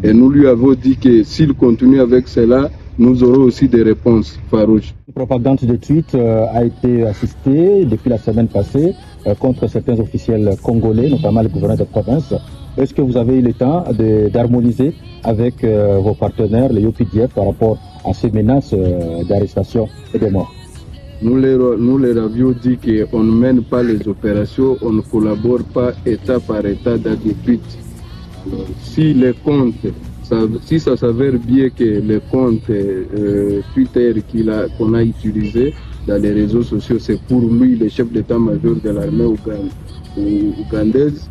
Et nous lui avons dit que s'il continue avec cela, nous aurons aussi des réponses farouches. Une propagande de tweets a été assistée depuis la semaine passée contre certains officiels congolais, notamment le gouverneur de province. Est-ce que vous avez eu le temps d'harmoniser avec vos partenaires, les UPDF, par rapport à ces menaces d'arrestation et de mort? Nous leur avions dit qu'on ne mène pas les opérations, on ne collabore pas État par État dans des tweets. Alors, si les comptes, si ça s'avère bien que les comptes Twitter qu'on a utilisés dans les réseaux sociaux, c'est pour lui, le chef d'état-major de l'armée ougandaise,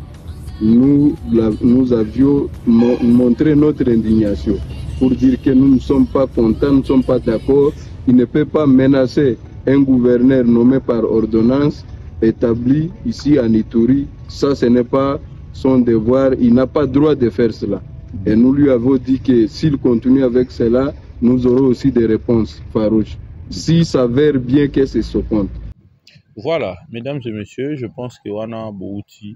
nous avions montré notre indignation pour dire que nous ne sommes pas contents, nous ne sommes pas d'accord. Il ne peut pas menacer un gouverneur nommé par ordonnance établi ici à Ituri. Ça, ce n'est pas son devoir. Il n'a pas droit de faire cela. Et nous lui avons dit que s'il continue avec cela, nous aurons aussi des réponses farouches. S'il s'avère bien que c'est ce compte. Voilà, mesdames et messieurs, je pense que Wana Bouti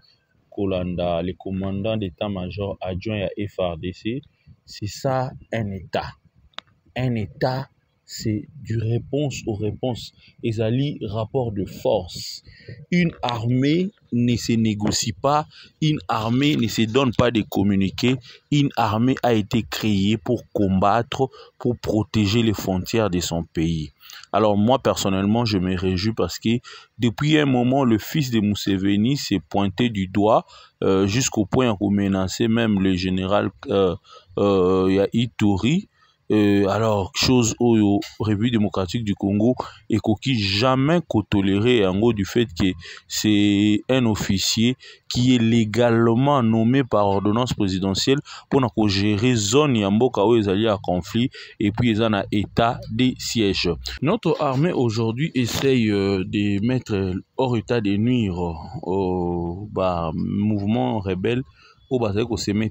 Kolanda, le commandant d'état-major adjoint à FARDC, c'est ça un État. Un État, c'est du réponse aux réponses. Ezali, rapport de force. Une armée ne se négocie pas, une armée ne se donne pas de communiqués. Une armée a été créée pour combattre, pour protéger les frontières de son pays. Alors moi, personnellement, je me réjouis parce que depuis un moment, le fils de Museveni s'est pointé du doigt jusqu'au point où menacer même le général Ituri. Alors, chose au République démocratique du Congo et qui jamais toléré en gros du fait que c'est un officier qui est légalement nommé par ordonnance présidentielle pour gérer zone yamboka où ils allaient à conflit et puis ils ont un état de siège. Notre armée aujourd'hui essaye de mettre hors état de nuire au mouvement rebelle au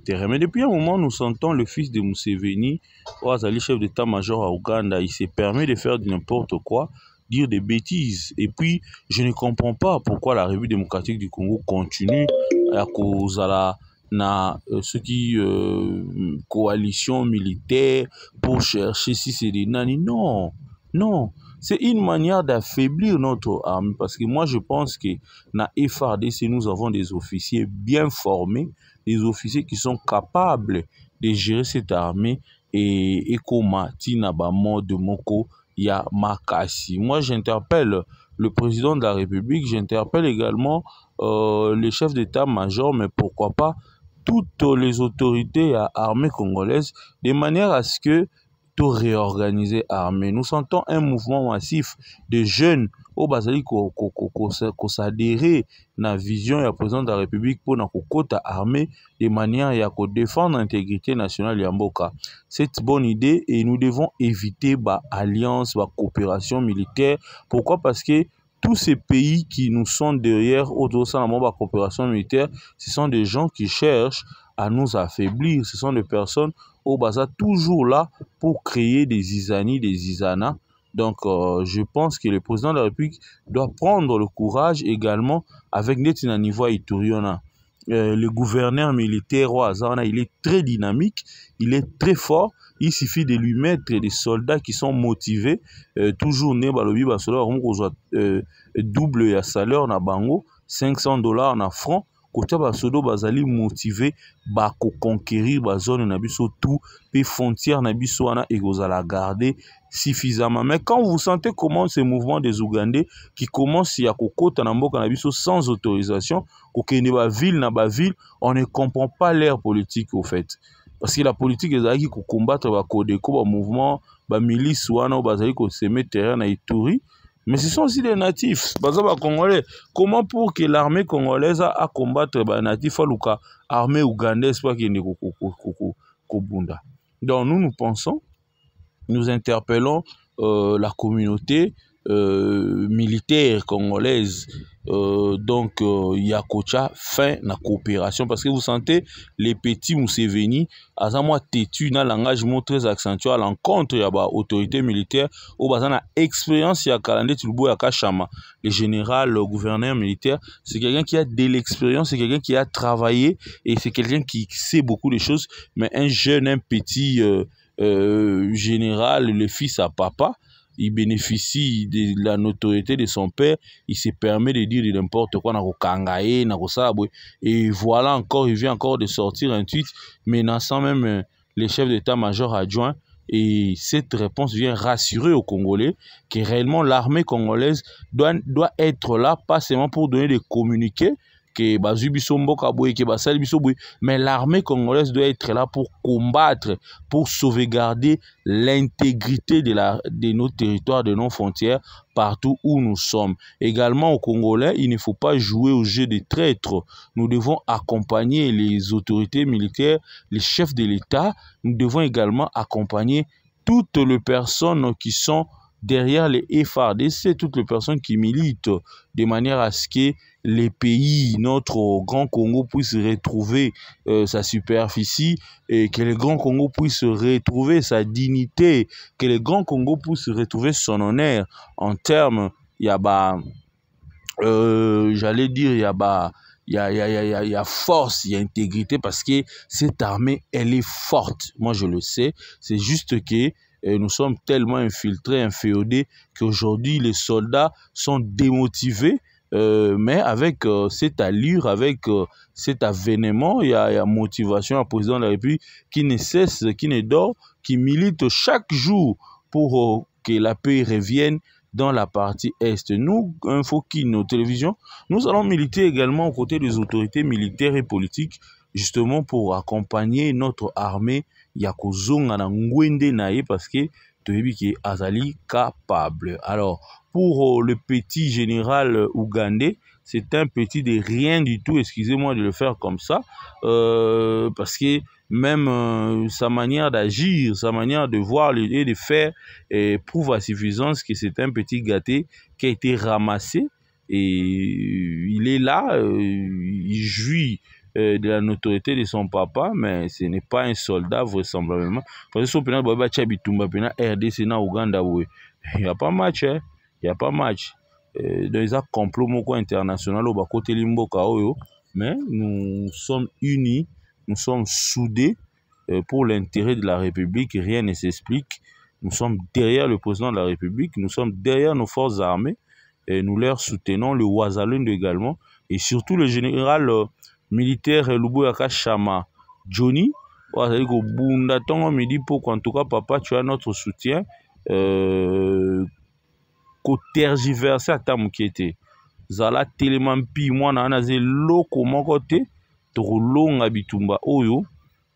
terrain. Mais depuis un moment, nous sentons le fils de Museveni, Ouazali, chef d'état-major à Ouganda, il s'est permis de faire n'importe quoi, dire des bêtises. Et puis, je ne comprends pas pourquoi la République démocratique du Congo continue à cause de ce qui coalition militaire pour chercher si c'est des nani. Non, non. C'est une manière d'affaiblir notre armée parce que moi je pense que dans FARDC nous avons des officiers bien formés, des officiers qui sont capables de gérer cette armée et comme Tinaba de Moko ya Makasi. Moi j'interpelle le président de la République, j'interpelle également les chefs d'état-major, mais pourquoi pas toutes les autorités armées congolaises, de manière à ce que tout réorganiser armée. Nous sentons un mouvement massif de jeunes au Basali qui s'adhérer à la vision du président de la République pour la côte armée de manière à défendre l'intégrité nationale Yamboka. C'est une bonne idée et nous devons éviter l'alliance, la coopération militaire. Pourquoi? Parce que tous ces pays qui nous sont derrière, autour de la coopération militaire, ce sont des gens qui cherchent à nous affaiblir. Ce sont des personnes au Baza toujours là pour créer des isani, des isana. Donc, je pense que le président de la République doit prendre le courage également avec Netina Niveau Ituriona. Le gouverneur militaire Ouazana, il est très dynamique, il est très fort. Il suffit de lui mettre des soldats qui sont motivés, toujours né balobi basola double ya salaire na bango, $500 na franc. Côté basodo bazali motivé ko conquérir ba zone na biso tout et frontières na biso wana ekozala garder suffisamment. Mais quand vous sentez comment ce mouvement des Ougandais qui commence à kokota na mboka na biso sans autorisation, kokende ba ville na ba ville, on ne comprend pas leur politique au fait. Parce que la politique ezali qui combattre ba Kodeko ba mouvement ba milice wana bazali ko semer terrain na Ituri. Mais ce sont aussi des natifs, congolais. Comment pour que l'armée congolaise a combattre les natifs, l'armée ougandaise, pas qu'il y ait Donc nous pensons, nous interpellons la communauté militaire congolaise. Donc Yakocha fait la coopération parce que vous sentez les petits Museveni à moi têtu dans langage très accentué à l'encontre de l'autorité militaire au bazar na expérience ya Kalande Tulbo ya Kachama. Le général, le gouverneur militaire, c'est quelqu'un qui a de l'expérience, c'est quelqu'un qui a travaillé et c'est quelqu'un qui sait beaucoup de choses. Mais un jeune, un petit général, le fils à papa, il bénéficie de la notoriété de son père, il se permet de dire n'importe quoi, et voilà encore, il vient encore de sortir un tweet menaçant même les chefs d'état-major adjoints, et cette réponse vient rassurer aux Congolais que réellement l'armée congolaise doit être là, pas seulement pour donner des communiqués, mais l'armée congolaise doit être là pour combattre, pour sauvegarder l'intégrité de nos territoires, de nos frontières, partout où nous sommes. Également aux Congolais, il ne faut pas jouer au jeu des traîtres. Nous devons accompagner les autorités militaires, les chefs de l'État. Nous devons également accompagner toutes les personnes qui sont derrière les FARDC, toutes les personnes qui militent de manière à ce que les pays, notre Grand Congo puisse retrouver sa superficie et que le Grand Congo puisse retrouver sa dignité, que le Grand Congo puisse retrouver son honneur en termes, j'allais dire, il y a force, il y a intégrité parce que cette armée, elle est forte. Moi, je le sais. C'est juste que nous sommes tellement infiltrés, inféodés qu'aujourd'hui, les soldats sont démotivés. Mais avec cette allure, avec cet avènement, il y a motivation à président de la République qui ne cesse, qui ne dort, qui milite chaque jour pour que la paix revienne dans la partie Est. Nous, Infokin, nos télévisions, nous allons militer également aux côtés des autorités militaires et politiques, justement pour accompagner notre armée Yakozonga na Ngwende Naye parce que Toyebi Azali capable. Alors, pour le petit général ougandais, c'est un petit de rien du tout, excusez-moi de le faire comme ça, parce que même sa manière d'agir, sa manière de voir et de faire prouve à suffisance que c'est un petit gâté qui a été ramassé et il est là, il jouit de la notoriété de son papa, mais ce n'est pas un soldat vraisemblablement. Parce que si on peut RDC na Ouganda, il n'y a pas match, hein? Il n'y a pas match. Dans les complot international, mais nous sommes unis, nous sommes soudés pour l'intérêt de la République, rien ne s'explique. Nous sommes derrière le président de la République, nous sommes derrière nos forces armées, et nous leur soutenons, le Ouazalund également, et surtout le général militaire Luboya Kachama Johnny. En tout cas, papa, tu as notre soutien. Tergiverser à ta moukiete. Zala telemampi moi na anaze loko mokote to longa bitumba oyo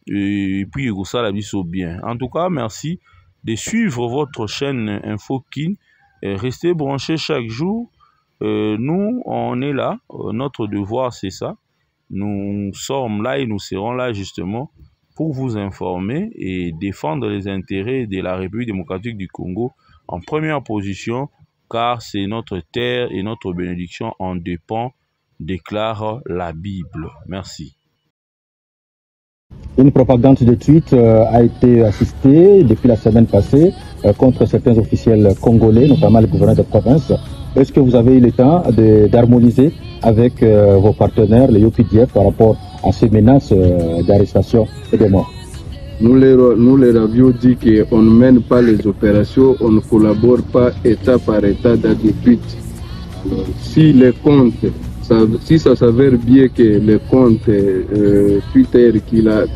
et puis go sala biso bien. En tout cas, merci de suivre votre chaîne Infokin. Restez branchés chaque jour. Nous, on est là. Notre devoir, c'est ça. Nous sommes là et nous serons là justement pour vous informer et défendre les intérêts de la République démocratique du Congo en première position, car c'est notre terre et notre bénédiction en dépend, déclare la Bible. Merci. Une propagande de tweet a été assistée depuis la semaine passée contre certains officiels congolais, notamment le gouverneur de province. Est-ce que vous avez eu le temps d'harmoniser avec vos partenaires, les UPDF, par rapport à ces menaces d'arrestation et de mort? Nous les avions dit qu'on ne mène pas les opérations, on ne collabore pas État par État dans des buts. Si les comptes, si ça s'avère bien que les comptes Twitter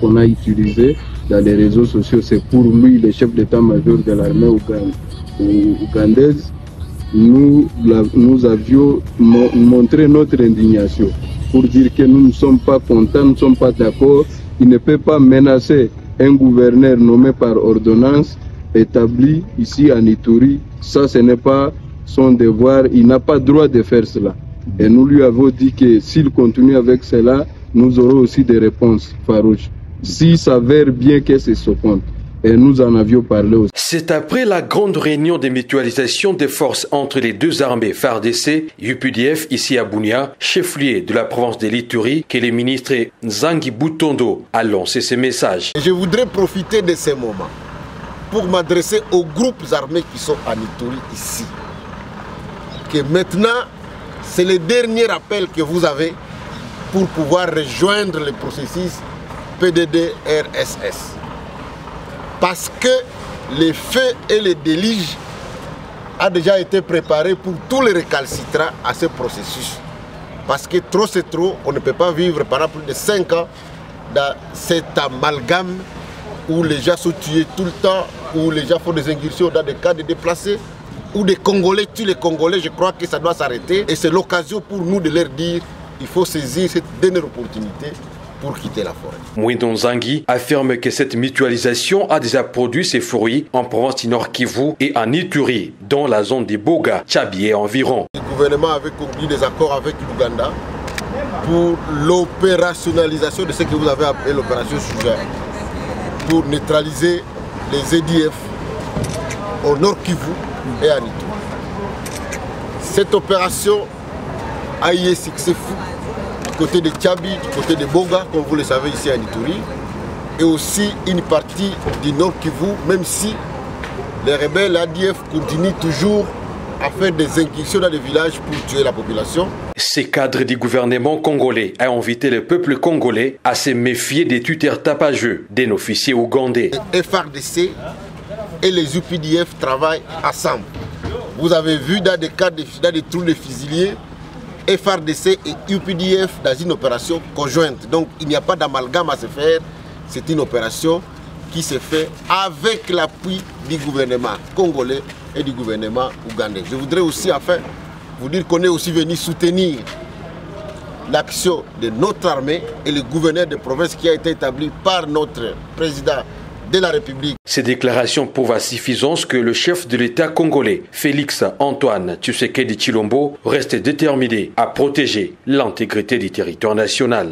qu'on a utilisés dans les réseaux sociaux, c'est pour lui, le chef d'état-major de l'armée ougandaise, nous avions montré notre indignation pour dire que nous ne sommes pas contents, nous ne sommes pas d'accord. Il ne peut pas menacer un gouverneur nommé par ordonnance établi ici à Ituri. Ça, ce n'est pas son devoir. Il n'a pas droit de faire cela. Et nous lui avons dit que s'il continue avec cela, nous aurons aussi des réponses farouches. S'il s'avère bien que c'est ce compte. Et nous en avions parlé aussi. C'est après la grande réunion de mutualisation des forces entre les deux armées FARDC et UPDF ici à Bunia, chef-lieu de la province de l'Ituri, que le ministre Nzangi Butondo a lancé ce message. Je voudrais profiter de ce moment pour m'adresser aux groupes armés qui sont en Ituri ici. Que maintenant, c'est le dernier appel que vous avez pour pouvoir rejoindre le processus PDD-RSS. Parce que les faits et les déluges ont déjà été préparés pour tous les récalcitrants à ce processus. Parce que trop c'est trop, on ne peut pas vivre pendant plus de 5 ans dans cet amalgame où les gens sont tués tout le temps, où les gens font des incursions dans des cas de déplacés, où des Congolais tuent les Congolais. Je crois que ça doit s'arrêter. Et c'est l'occasion pour nous de leur dire qu'il faut saisir cette dernière opportunité pour quitter la forêt. Mwindo Nzangi affirme que cette mutualisation a déjà produit ses fruits en province du Nord Kivu et en Ituri, dans la zone des Boga, Tchabi et environ. Le gouvernement avait conclu des accords avec l'Ouganda pour l'opérationnalisation de ce que vous avez appelé l'opération Suja, pour neutraliser les EDF au Nord Kivu et en Ituri. Cette opération a eu un succès fou du côté de Tchabi, du côté de Boga, comme vous le savez ici à Ituri, et aussi une partie du Nord Kivu, même si les rebelles ADF continuent toujours à faire des incursions dans les villages pour tuer la population. Ces cadres du gouvernement congolais ont invité le peuple congolais à se méfier des tuteurs tapageux d'un officier ougandais. Les FARDC et les UPDF travaillent ensemble. Vous avez vu dans des cas dans des trous de fusiliers, FARDC et UPDF dans une opération conjointe. Donc il n'y a pas d'amalgame à se faire. C'est une opération qui se fait avec l'appui du gouvernement congolais et du gouvernement ougandais. Je voudrais aussi enfin vous dire qu'on est aussi venu soutenir l'action de notre armée et le gouverneur de province qui a été établi par notre président de la République. Ces déclarations prouvent à suffisance que le chef de l'État congolais, Félix Antoine Tshisekedi Tshilombo, reste déterminé à protéger l'intégrité du territoire national.